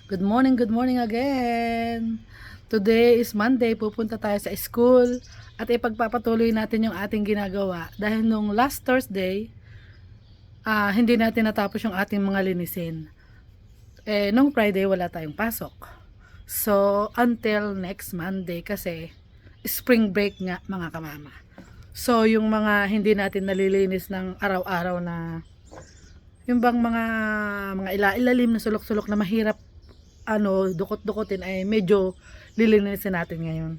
Good morning again. Today is Monday, pupunta tayo sa school at ipagpapatuloy natin yung ating ginagawa dahil nung last Thursday, hindi natin natapos yung ating mga linisin. Nung Friday wala tayong pasok. So, until next Monday kasi spring break nga mga kamama. So, yung mga hindi natin nalilinis ng araw-araw na yung bang mga ilalim na sulok-sulok na mahirap dukot-dukotin ay medyo lilinisin natin ngayon.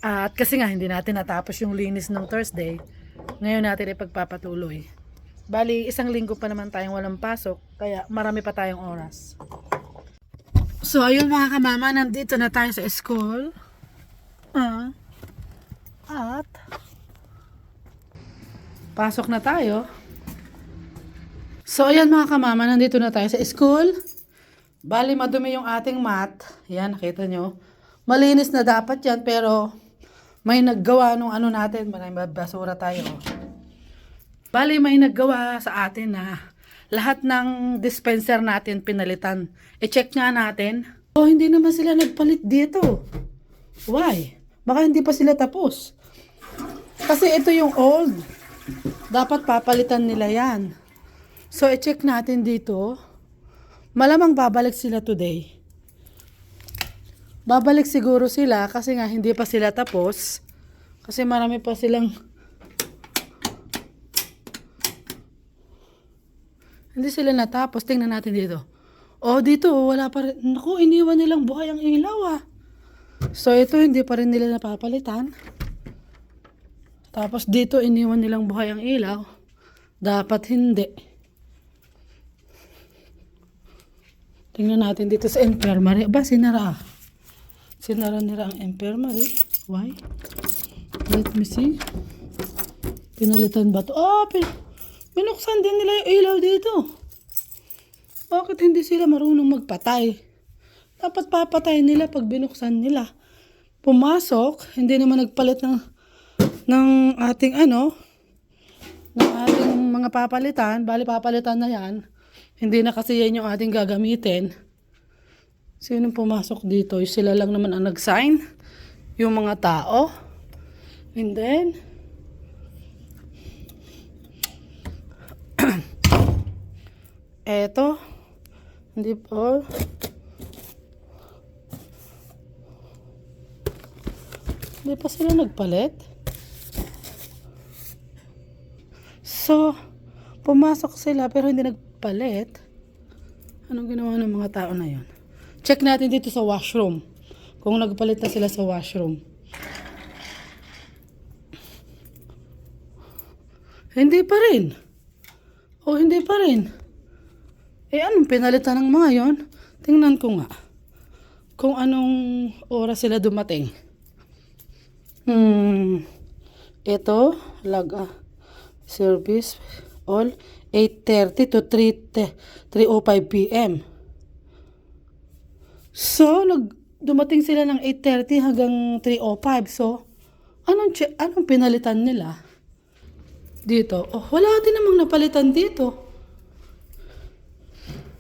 At kasi nga hindi natin natapos yung linis ng Thursday, ngayon natin ipagpapatuloy. Bali, isang linggo pa naman tayong walang pasok, kaya marami pa tayong oras. So, ayun mga kamama, nandito na tayo sa school. At pasok na tayo. So, ayan mga kamama, nandito na tayo sa school. Bali, madumi yung ating mat. Yan, nakita nyo. Malinis na dapat yan, pero may naggawa nung natin. May basura tayo. Bali, may naggawa sa atin na lahat ng dispenser natin pinalitan. I-check nga natin. Hindi naman sila nagpalit dito. Why? Baka hindi pa sila tapos. Kasi ito yung old. Dapat papalitan nila yan. So, i-check natin dito. Malamang babalik sila today. Babalik siguro sila kasi nga hindi pa sila tapos. Kasi marami pa silang hindi sila natapos. Tingnan natin dito. Dito wala pa rin. Naku, iniwan nilang buhay ang ilaw So ito hindi pa rin nila napapalitan. Tapos dito iniwan nilang buhay ang ilaw. Dapat hindi. Tingnan natin dito sa infirmary. Sinara. Sinara nila ang infirmary. Why? Let me see. Pinalitan ba ito? Binuksan din nila yung ilaw dito. Bakit hindi sila marunong magpatay? Dapat papatay nila pag binuksan nila. Pumasok, hindi naman nagpalit ng ating ng ating mga papalitan. Bali papalitan na yan. Hindi na kasi yan yung ating gagamitin. Sinong pumasok dito? Sila lang naman ang nag-sign. Yung mga tao. And then, eto. Hindi po. Hindi pa sila nagpalit. So, pumasok sila pero hindi nagpalit. Anong ginawa ng mga tao na yon? Check natin dito sa washroom. Kung nagpalit na sila sa washroom. Hindi pa rin. Hindi pa rin. Anong pinalitan ng mga yon? Tingnan ko nga. Kung anong oras sila dumating. Ito, service all 8:30 to 3:05 p.m. So, dumating sila ng 8:30 hanggang 3:05. So, anong pinalitan nila? Dito. Wala din namang napalitan dito.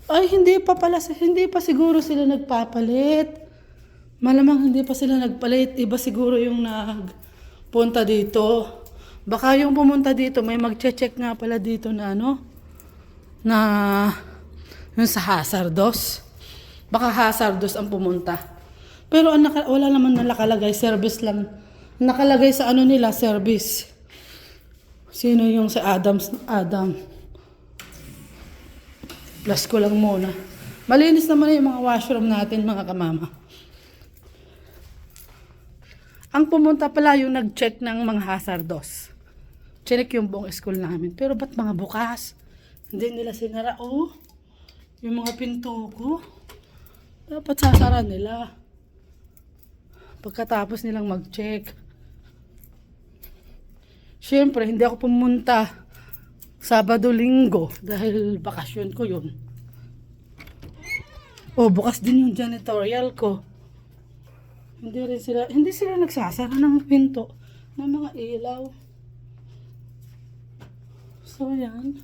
Hindi pa siguro sila nagpapalit. Malamang hindi pa sila nagpalit. Iba siguro yung nagpunta dito. Baka yung pumunta dito, may mag-check nga pala dito na na yung sa hazardous. Baka hazardous ang pumunta. Pero wala naman nakalagay, service lang. Nakalagay sa nila, service. Sino yung sa Adam? Plus ko lang muna. Malinis naman yung mga washroom natin, mga kamama. Ang pumunta pala yung nag-check ng mga hazardous. Check yung buong school namin. Pero ba't mga bukas? Hindi nila sinara. Yung mga pinto ko. Dapat sasara nila. Pagkatapos nilang mag-check. Siyempre, hindi ako pumunta Sabado, Linggo. Dahil bakasyon ko yun. Bukas din yung janitorial ko. Hindi sila nagsasara ng pinto ng mga ilaw. So, yan.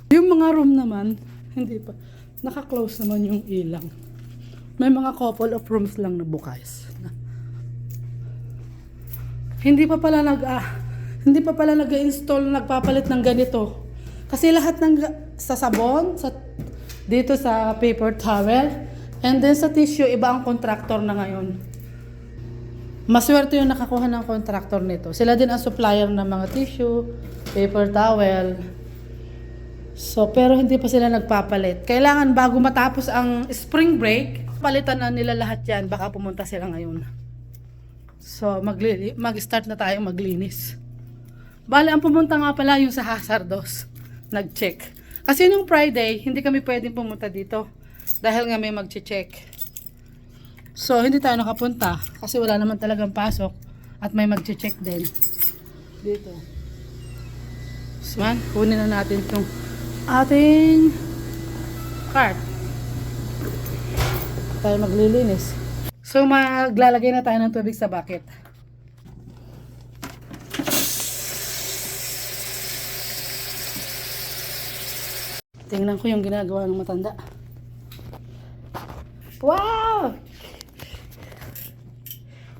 Yung mga room naman, hindi pa. Naka-close naman yung ilang. May mga couple of rooms lang na bukas. Hindi pa pala nag-install, nagpapalit ng ganito. Kasi lahat ng sa sabon, dito sa paper towel, and then sa tissue, iba ang contractor na ngayon. Maswerte yung nakakuha ng contractor nito. Sila din ang supplier ng mga tissue, paper towel. So, pero hindi pa sila nagpapalit. Kailangan bago matapos ang spring break, palitan na nila lahat yan. Baka pumunta sila ngayon. So, mag-start na tayong maglinis. Bale, ang pumunta nga pala yung sa Hazardos. Nag-check. Kasi nung Friday, hindi kami pwedeng pumunta dito. Dahil nga may mag-check. So, hindi tayo nakapunta. Kasi wala naman talagang pasok. At may mag-check din. Dito. So, kunin na natin itong ating cart. Tayo maglilinis. So, maglalagay na tayo ng tubig sa bucket. Tingnan ko yung ginagawa ng matanda. Wow!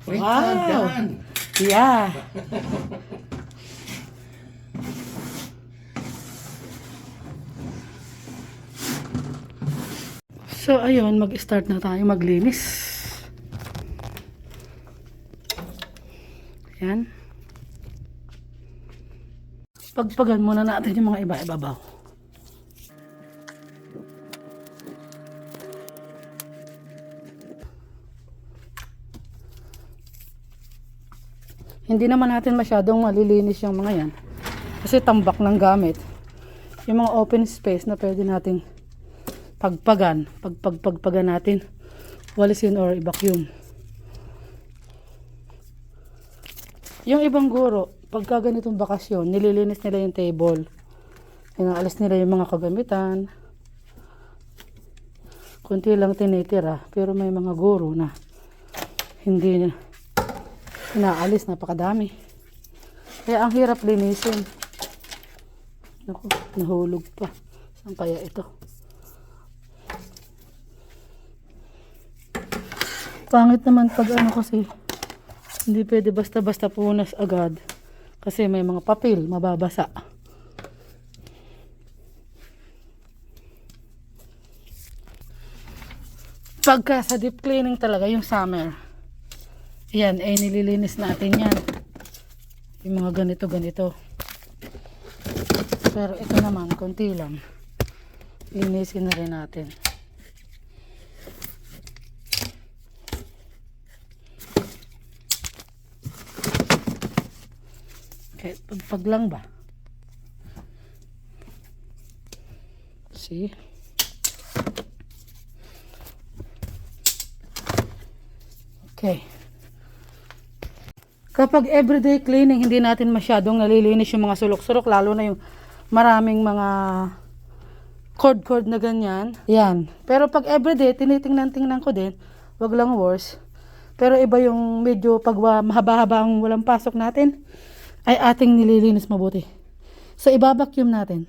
Wow! Yeah! So, ayun, mag-start na tayo maglinis. Yan. Pagpagan muna natin yung mga iba-ibabaw. Hindi naman natin masyadong malilinis yung mga yan. Kasi tambak ng gamit. Yung mga open space na pwede nating pagpagan. Pagpagan natin. Walisin or i-vacuum. Yung ibang guro, pagka ganitong bakasyon, nililinis nila yung table. Inaalis nila yung mga kagamitan. Kunti lang tinitira. Pero may mga guro na hindi inaalis, napakadami. Kaya ang hirap linisin. Naku, nahulog pa. Saan kaya ito? Pangit naman pag ano kasi hindi pwede basta-basta punas agad. Kasi may mga papel, mababasa. Pagka sa deep cleaning talaga yung summer. Yan, ay nililinis natin yan. Yung mga ganito. Pero ito naman, konti lang. Linisin na rin natin. Okay, pag lang ba? See? Okay. Kapag everyday cleaning, hindi natin masyadong nalilinis yung mga sulok-sulok, lalo na yung maraming mga cord na ganyan. Yan. Pero pag everyday, tinitingnan ko din, wag lang worse. Pero iba yung medyo pag mahaba-haba ang walang pasok natin, ay ating nililinis mabuti. So, ibabacuum natin.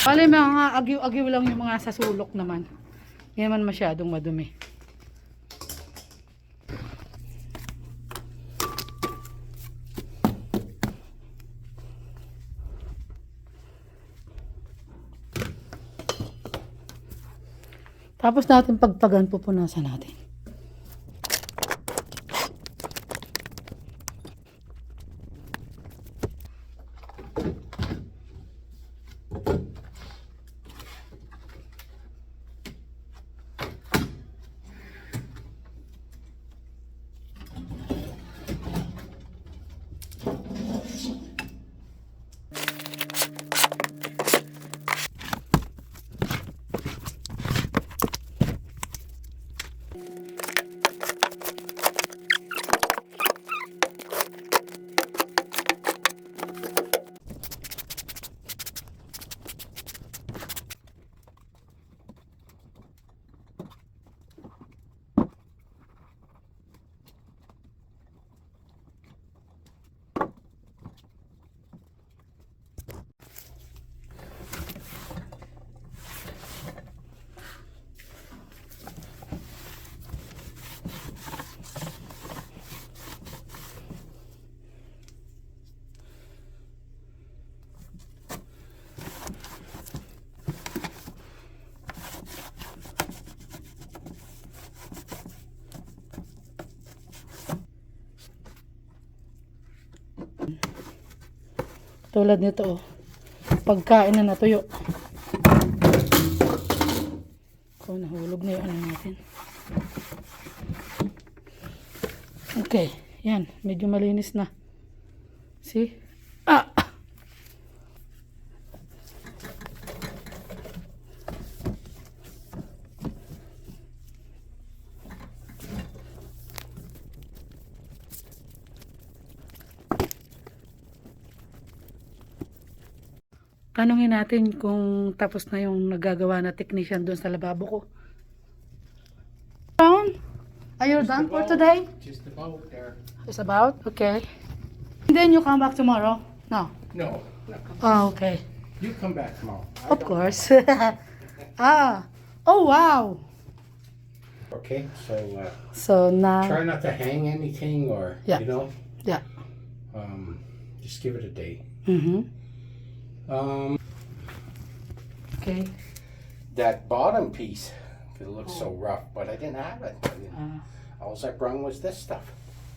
Bale, mga agiw-agiw lang yung mga sa sulok naman. Hindi naman masyadong madumi. Tapos natin pagpagan, pupunasan natin. Tulad nito, oh. Pagkain na natuyo. Kung nahulog na yung ano natin. Okay. Yan. Medyo malinis na. See? Ah! Tanungin natin kung tapos na yung nagagawa na technician doon sa lababo ko. Brown, are you done for today? Just about there. It's about? Okay. And then you come back tomorrow? No. No, no. Oh, okay. You come back tomorrow. Of course. Ah. Oh, wow. Okay, So now, try not to hang anything or, Yeah. you know, yeah. just give it a day. Mm-hmm. Okay. That bottom piece, it looks so rough, but I didn't have it. All I brought was this stuff.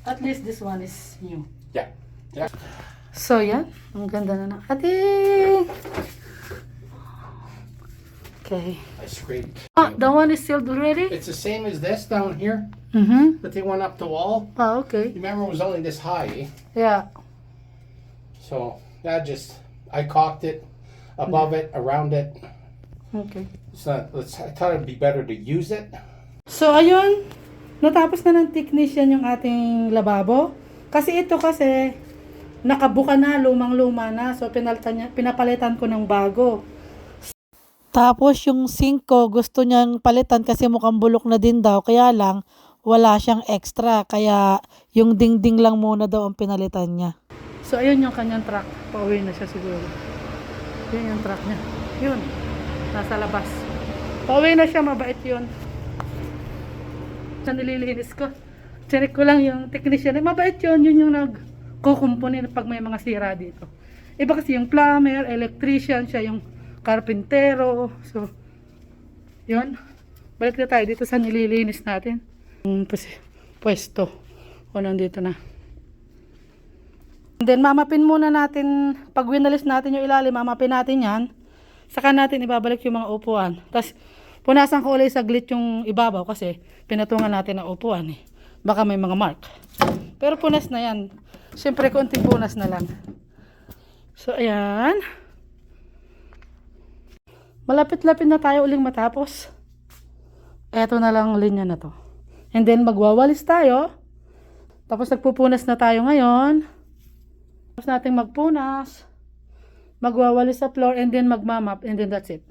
At least this one is new. Yeah, yeah. So, yan. Ang ganda na ng ating. Okay. I scraped. Ah, the one is sealed already? It's the same as this down here, Mm-hmm. but they went up the wall. Ah, okay. You remember it was only this high, eh? Yeah. So I caulked it, above it, around it. Okay. I thought it'd be better to use it. So, ayun. Natapos na ng technician yung ating lababo. Kasi ito kasi, nakabuka na, lumang-luma na. So, pinapalitan ko ng bago. Tapos, yung sink ko, gusto niyang palitan kasi mukhang bulok na din daw. Kaya lang, wala siyang extra. Kaya, yung dingding lang muna daw ang pinalitan niya. So, ayun yung kanyang truck. Pauwi na siya siguro. Yun yung truck niya. Yun. Nasa labas. Pauwi na siya, mabait yun. Sa nililinis ko. Check ko lang yung technician. Mabait yun. Yun yung nagkukumpuni pag may mga sira dito. Iba kasi yung plumber, electrician, siya yung karpintero. So, yun. Balik na tayo dito sa nililinis natin. Yung pwesto. O, nandito na. And then, mamapin muna natin, pag winalis natin yung ilalim, mamapin natin yan. Saka natin ibabalik yung mga upuan. Tapos, punasan ko ulit saglit yung ibabaw kasi pinatungan natin ang upuan eh. Baka may mga mark. Pero punas na yan. Siyempre, konting punas na lang. So, ayan. Malapit-lapit na tayo uling matapos. Eto na lang linya na to. And then, magwawalis tayo. Tapos, nagpupunas na tayo ngayon. Tapos natin magpunas. Magwawalis sa floor and then magmamap and then that's it.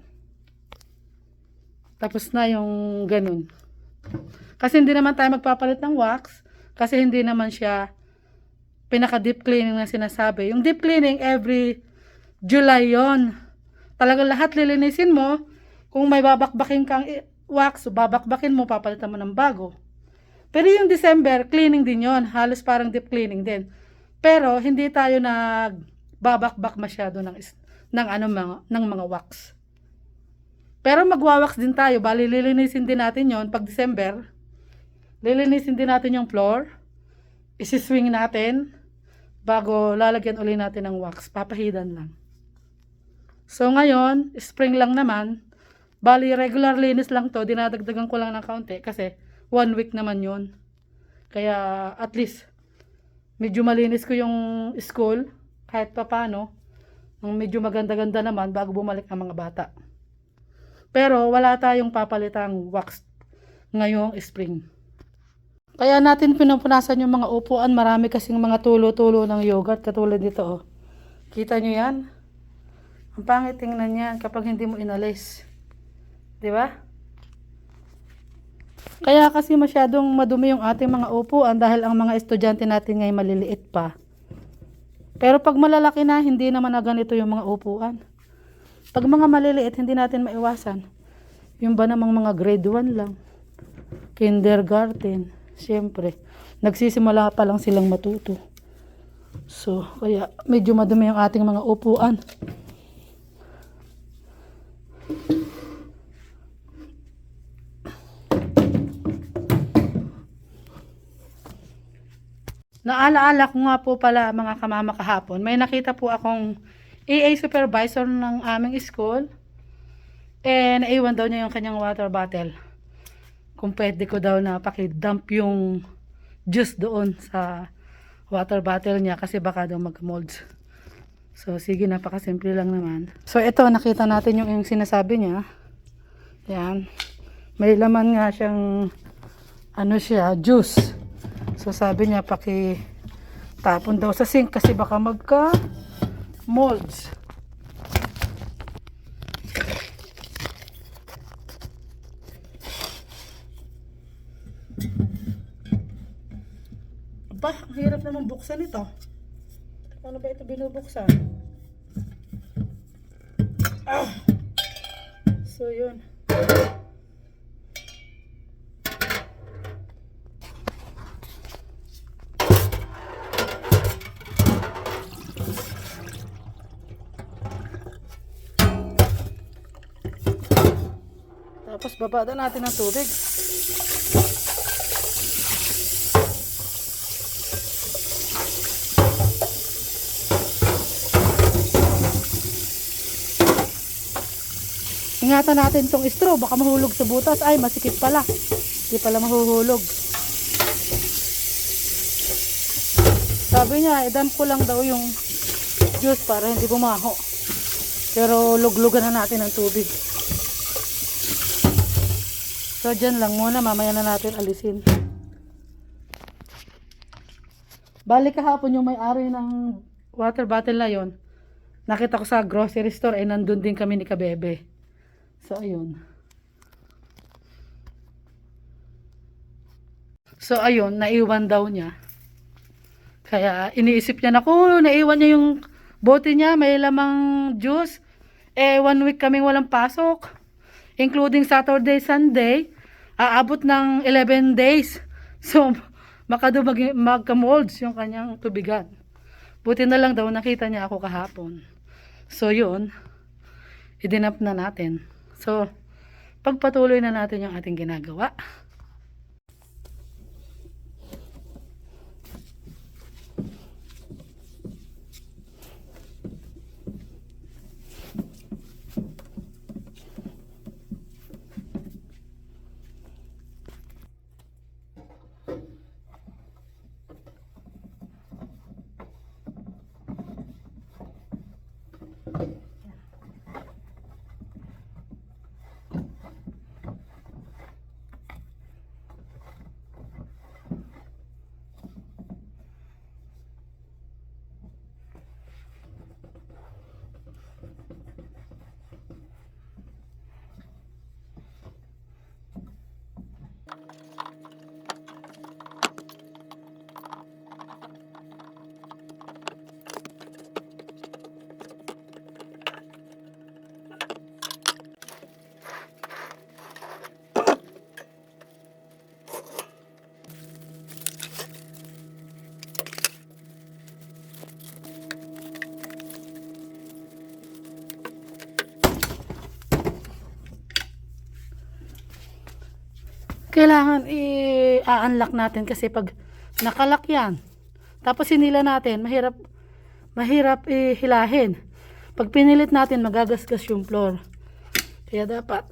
Tapos na yung ganun. Kasi hindi naman tayo magpapalit ng wax. Kasi hindi naman siya pinaka-deep cleaning na sinasabi. Yung deep cleaning, every July yon. Talagang lahat lilinisin mo. Kung may babakbakin kang wax, babakbakin mo, papalitan mo ng bago. Pero yung December, cleaning din yon. Halos parang deep cleaning din. Pero hindi tayo nagbabakbak masyado ng mga wax. Pero magwawax din tayo, bali lilinisin din natin yon pag December. Lilinisin din natin yung floor. Isi-swing natin bago lalagyan uli natin ng wax. Papahidan lang. So ngayon, spring lang naman. Bali regular linis lang to, dinadagdagan ko lang ng kaunti kasi 1 week naman yon. Kaya at least medyo malinis ko yung school kahit papano. Medyo maganda-ganda naman bago bumalik ang mga bata. Pero wala tayong papalitang wax ngayong spring. Kaya natin pinupunasan yung mga upuan. Marami kasing mga tulo-tulo ng yogurt katulad dito. Oh. Kita nyo yan? Ang pangit tingnan yan kapag hindi mo inalis. Diba? Kaya kasi masyadong madumi yung ating mga upuan dahil ang mga estudyante natin ngayon maliliit pa. Pero pag malalaki na, hindi naman na ganito yung mga upuan. Pag mga maliliit, hindi natin maiwasan. Yung ba namang mga grade 1 lang. Kindergarten. Siyempre, nagsisimula pa lang silang matuto. So, kaya medyo madumi yung ating mga upuan. Naalaala ko nga po pala mga kamama kahapon. May nakita po akong EA supervisor ng aming school. Naiwan daw niya yung kanyang water bottle. Kung pwede ko daw na pakidump yung juice doon sa water bottle niya kasi baka daw mag-molds. So, sige, napakasimple lang naman. So, ito, nakita natin yung sinasabi niya. Yan. May laman nga siyang, juice. So, sabi niya, tapon daw sa sink kasi baka magka-molds. Aba, ang hirap naman buksan ito. Paano ba ito binubuksan? So, yun. Tapos, babada natin ng tubig. Ingatan natin tong straw, baka mahulog sa butas. Ay, masikip pala. Hindi pala mahuhulog. Sabi niya, idamp ko lang daw yung juice para hindi bumaho. Pero luglugan na natin ang tubig. So, dyan lang muna. Mamaya na natin alisin. Balik kahapon yung may-ari ng water bottle na yon. Nakita ko sa grocery store, nandun din kami ni Kabebe. So, ayun. So, ayun, naiwan daw niya. Kaya, iniisip niya, naku, naiwan niya yung bote niya, may lamang juice. 1 week kaming walang pasok. Including Saturday, Sunday. Aabot ng 11 days. So, baka daw magka-molds yung kanyang tubigan. Buti na lang daw, nakita niya ako kahapon. So, yun. Idinap na natin. So, pagpatuloy na natin yung ating ginagawa. Kailangan i-unlock natin kasi pag nakalock yan, tapos hinila natin, mahirap ihilahin. Pag pinilit natin, magagasgas yung floor. Kaya dapat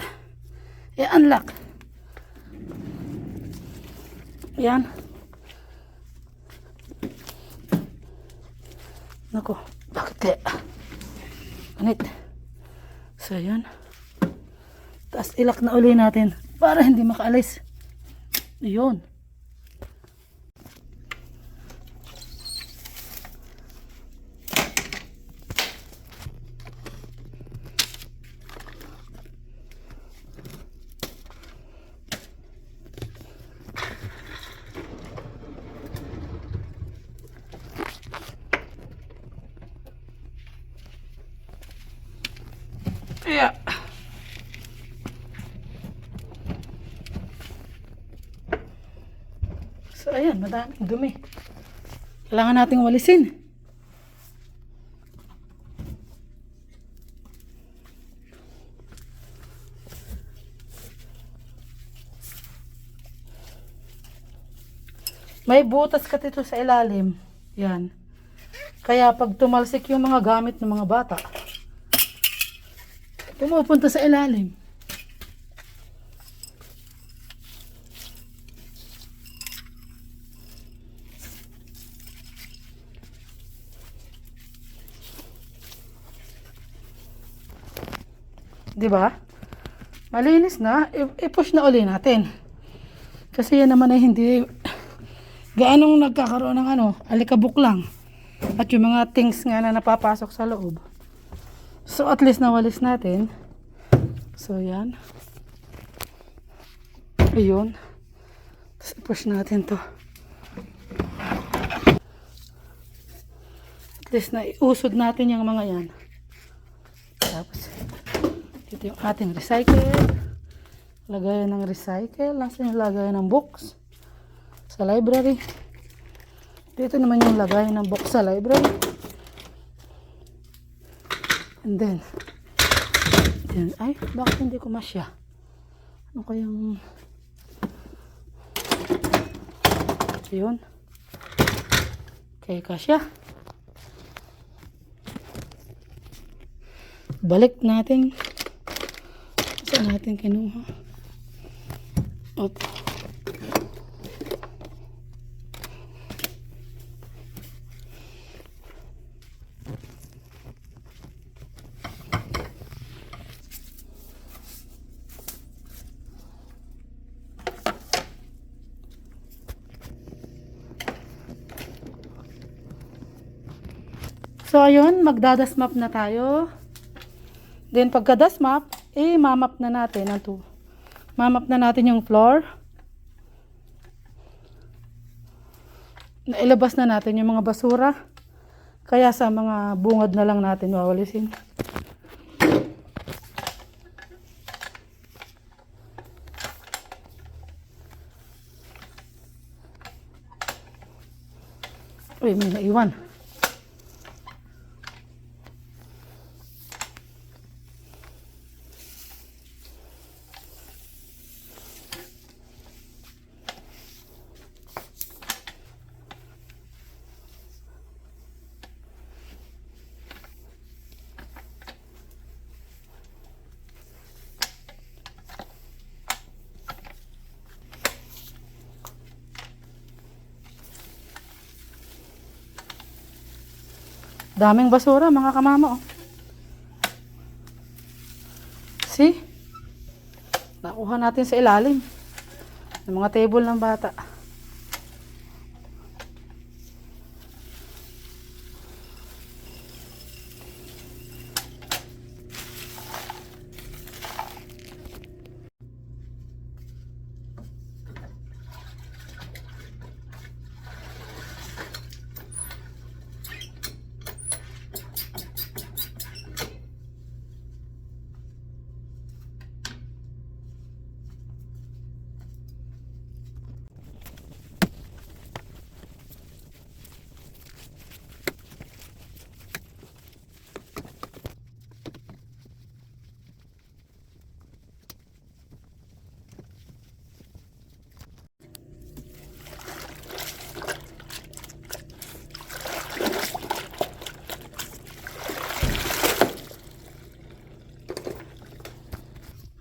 i-unlock. Yan. Naku, bakit kaya? Ganit. So, yun. Tapos ilak na uli natin para hindi makaalis. Yun. Yeah. So, ayan, madaming dumi. Kailangan nating walisin. May butas ka dito sa ilalim. Yan. Kaya pag tumalsik yung mga gamit ng mga bata, pumupunta sa ilalim. Di ba? Malinis na, i-push na uli natin. Kasi yan naman ay hindi gaanong nagkakaroon ng alikabok lang. At yung mga things nga na napapasok sa loob. So at least nawalis natin. So yan. Ayun. Tapos i-push natin to. At least na iusod natin yung mga yan. Tapos dito yung ating recycle. Lagayan ng recycle. Nasa yung lagayan ng books sa library. Dito naman yung lagayan ng book sa library. And then, ay, bakit hindi ko masya? Ano kayang, yun. Okay, kasya. Balik natin. Saan natin kinuha? Okay. So, ayun, magdadasmap na tayo. Then, pagka-dasmap, mamap na natin ang to. Mamap na natin yung floor. Nailabas na natin yung mga basura. Kaya sa mga bungad na lang natin wawalisin. Uy, may naiwan. Daming basura, mga kamama, oh. See? Nakuha natin sa ilalim ng mga table ng bata.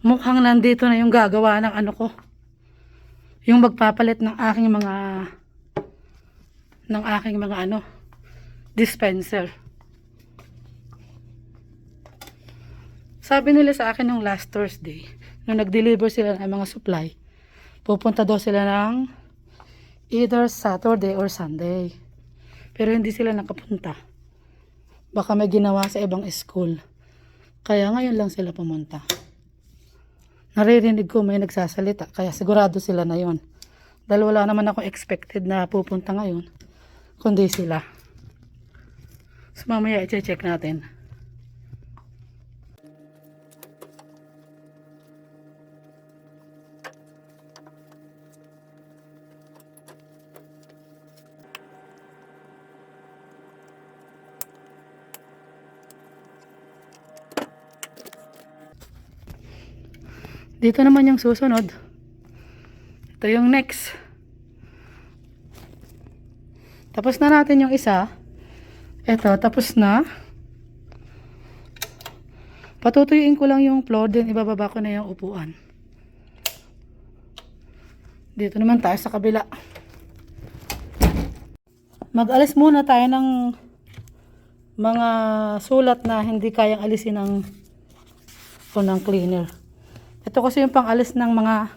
Mukhang nandito na yung gagawa ng ano ko. Yung magpapalit ng aking mga dispenser. Sabi nila sa akin nung last Thursday, nung nag-deliver sila ng mga supply, pupunta daw sila ng either Saturday or Sunday. Pero hindi sila nakapunta. Baka may ginawa sa ibang school. Kaya ngayon lang sila pumunta. Naririnig ko may nagsasalita, kaya sigurado sila na yon. Dahil wala naman ako expected na pupunta ngayon, kundi sila. So mamaya i-check natin. Dito naman yung susunod. Ito yung next. Tapos na natin yung isa. Eto, tapos na. Patutuyuin ko lang yung floor, din ibababa ko na yung upuan. Dito naman tayo sa kabila. Mag-alis muna tayo ng mga sulat na hindi kayang alisin ng cleaner. Ito kasi yung pang-alis ng mga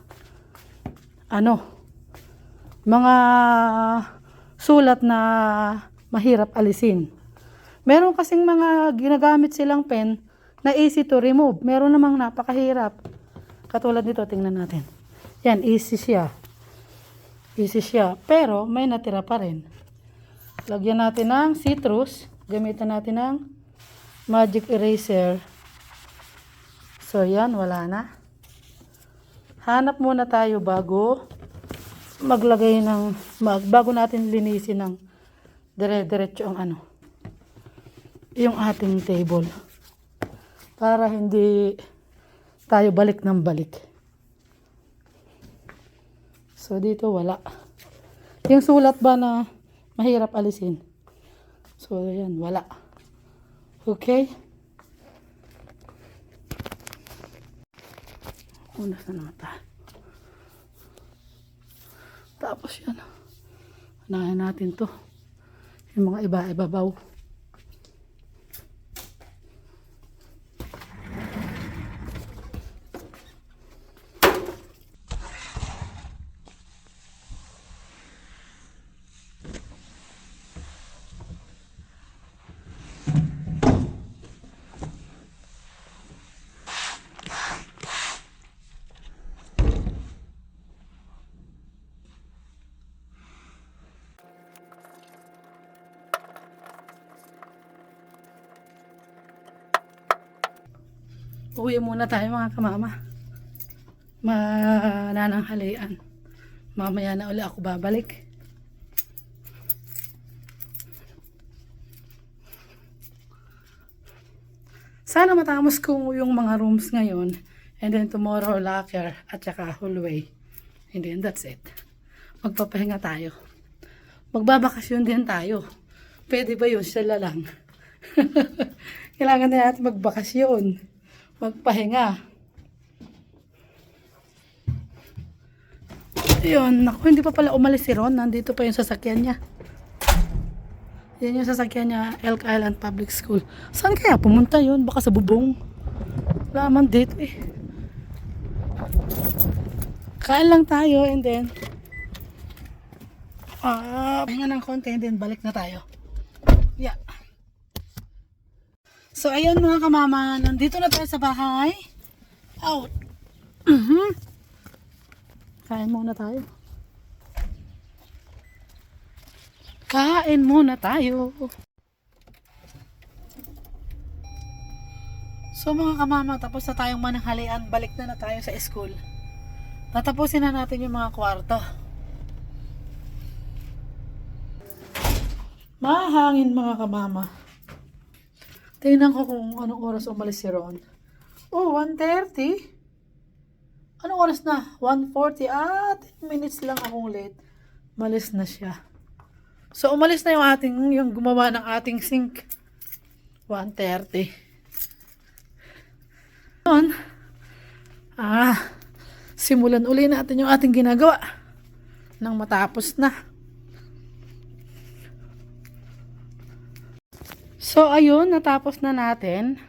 sulat na mahirap alisin. Meron kasing mga ginagamit silang pen na easy to remove. Meron namang napakahirap. Katulad nito, tingnan natin. Yan, easy siya. Easy siya. Pero may natira pa rin. Lagyan natin ng citrus. Gamitan natin ng magic eraser. So yan, wala na. Hanap muna tayo bago bago natin linisin ng dire-diretso yung ating table. Para hindi tayo balik ng balik. So dito wala. Yung sulat ba na mahirap alisin? So yan, wala. Okay? Unas na natin. Tapos yan. Unahin natin to. Yung mga ibabaw. Uwi muna tayo mga kamama. Manananghalian. Mamaya na uli ako babalik. Sana matapos ko yung mga rooms ngayon. And then tomorrow locker at saka hallway. And then that's it. Magpapahinga tayo. Magbabakasyon din tayo. Pwede ba yun? Sila lang. Kailangan na natin magbakasyon. Magpahinga. Yun, naku, hindi pa pala umalis si Ron. Nandito pa yung sasakyan niya. Yan yung sasakyan niya, Elk Island Public School. Saan kaya pumunta yun? Baka sa bubong. Wala man dito eh. Kain lang tayo and then pahinga ng konti and then balik na tayo. Yeah. So, ayun mga kamama, nandito na tayo sa bahay. Out. Kain muna tayo. Kain muna tayo. So mga kamama, tapos na tayong mananghalian. Balik na tayo sa school. Tatapusin na natin yung mga kwarto. Mahangin mga kamama. Tingnan ko kung anong oras umalis si Ron. Oh, 1:30. Anong oras na? 1:40. 10 minutes lang akong late. Malis na siya. So, umalis na yung gumawa ng ating sink. 1:30. Noon, simulan uli natin yung ating ginagawa. Nang matapos na. So, ayun, natapos na natin.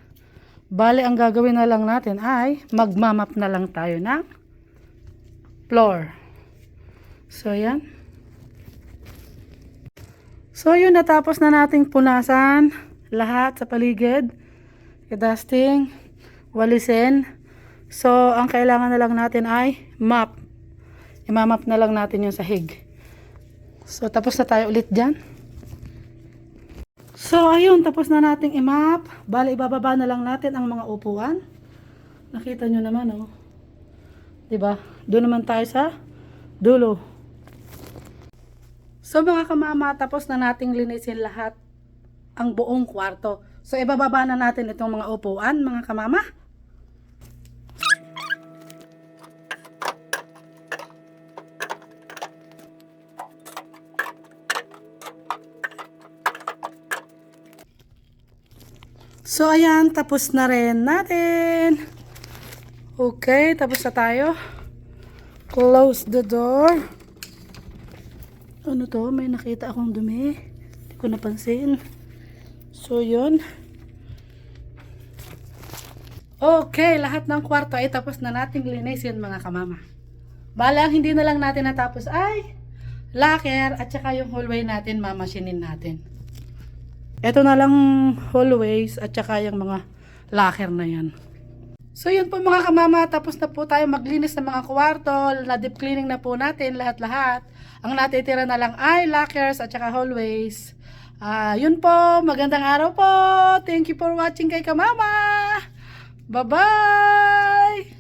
Bale, ang gagawin na lang natin ay magmamap na lang tayo ng floor. So, yan. So, yun, natapos na nating punasan lahat sa paligid. I-dusting, walisin. So, ang kailangan na lang natin ay map. I-map na lang natin yung sahig. So, tapos na tayo ulit dyan. So, ayun, tapos na nating i-map. Bale, ibababa na lang natin ang mga upuan. Nakita nyo naman, oh. Diba? Doon naman tayo sa dulo. So, mga kamama, tapos na nating linisin lahat ang buong kwarto. So, ibababa na natin itong mga upuan, mga kamama. So, ayan, tapos na rin natin. Okay, tapos na tayo. Close the door. Ano to? May nakita akong dumi. Hindi ko napansin. So, yun. Okay, lahat ng kwarto ay tapos na nating linisin mga kamama. Balang hindi na lang natin natapos ay locker at saka yung hallway natin, mamashinin natin. Ito na lang hallways at saka yung mga locker na yan. So yun po mga kamama, tapos na po tayo maglinis ng mga kwarto, na deep cleaning na po natin lahat-lahat. Ang natitira na lang ay lockers at saka hallways. Yun po, magandang araw po. Thank you for watching kay kamama. Bye-bye!